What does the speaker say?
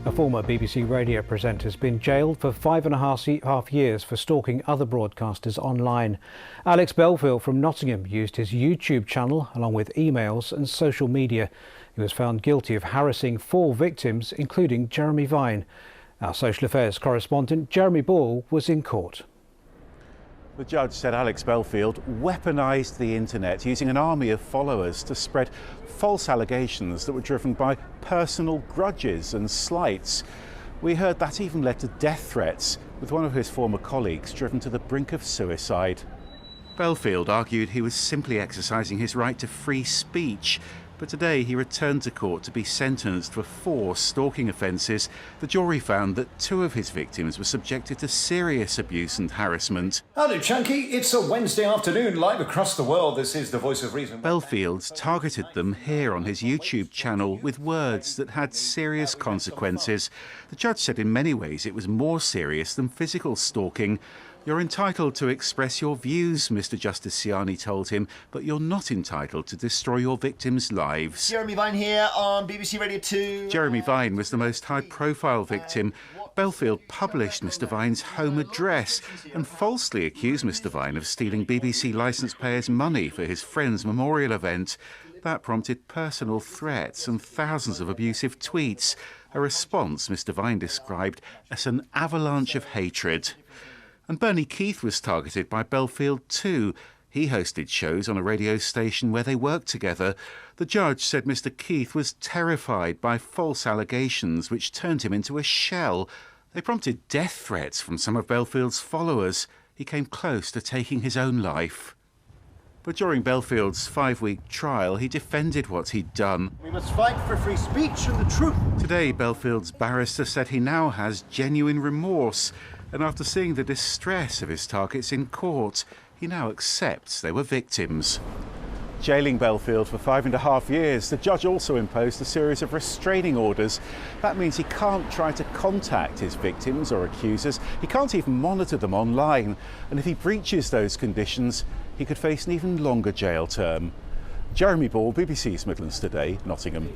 A former BBC radio presenter has been jailed for 5.5 years for stalking other broadcasters online. Alex Belfield from Nottingham used his YouTube channel along with emails and social media. He was found guilty of harassing 4 victims, including Jeremy Vine. Our social affairs correspondent Jeremy Ball was in court. The judge said Alex Belfield weaponised the internet using an army of followers to spread false allegations that were driven by personal grudges and slights. We heard that even led to death threats, with one of his former colleagues driven to the brink of suicide. Belfield argued he was simply exercising his right to free speech, but today he returned to court to be sentenced for 4 stalking offences. The jury found that 2 of his victims were subjected to serious abuse and harassment. Hello, Chunky. It's a Wednesday afternoon, live across the world. This is the Voice of Reason. Belfield's targeted them here on his YouTube channel with words that had serious consequences. The judge said in many ways it was more serious than physical stalking. "You're entitled to express your views," Mr. Justice Siani told him, "but you're not entitled to destroy your victims' lives." Jeremy Vine here on BBC Radio 2. Jeremy Vine was the most high-profile victim. Belfield published Mr. Vine's home address and falsely accused Mr. Vine of stealing BBC licence payers' money for his friend's memorial event. That prompted personal threats and thousands of abusive tweets, a response Mr. Vine described as an avalanche of hatred. And Bernie Keith was targeted by Belfield too. He hosted shows on a radio station where they worked together. The judge said Mr. Keith was terrified by false allegations which turned him into a shell. They prompted death threats from some of Belfield's followers. He came close to taking his own life. But during Belfield's 5-week trial, he defended what he'd done. We must fight for free speech and the truth. Today, Belfield's barrister said he now has genuine remorse. And after seeing the distress of his targets in court, he now accepts they were victims. Jailing Belfield for 5.5 years, the judge also imposed a series of restraining orders. That means he can't try to contact his victims or accusers. He can't even monitor them online. And if he breaches those conditions, he could face an even longer jail term. Jeremy Ball, BBC Midlands Today, Nottingham.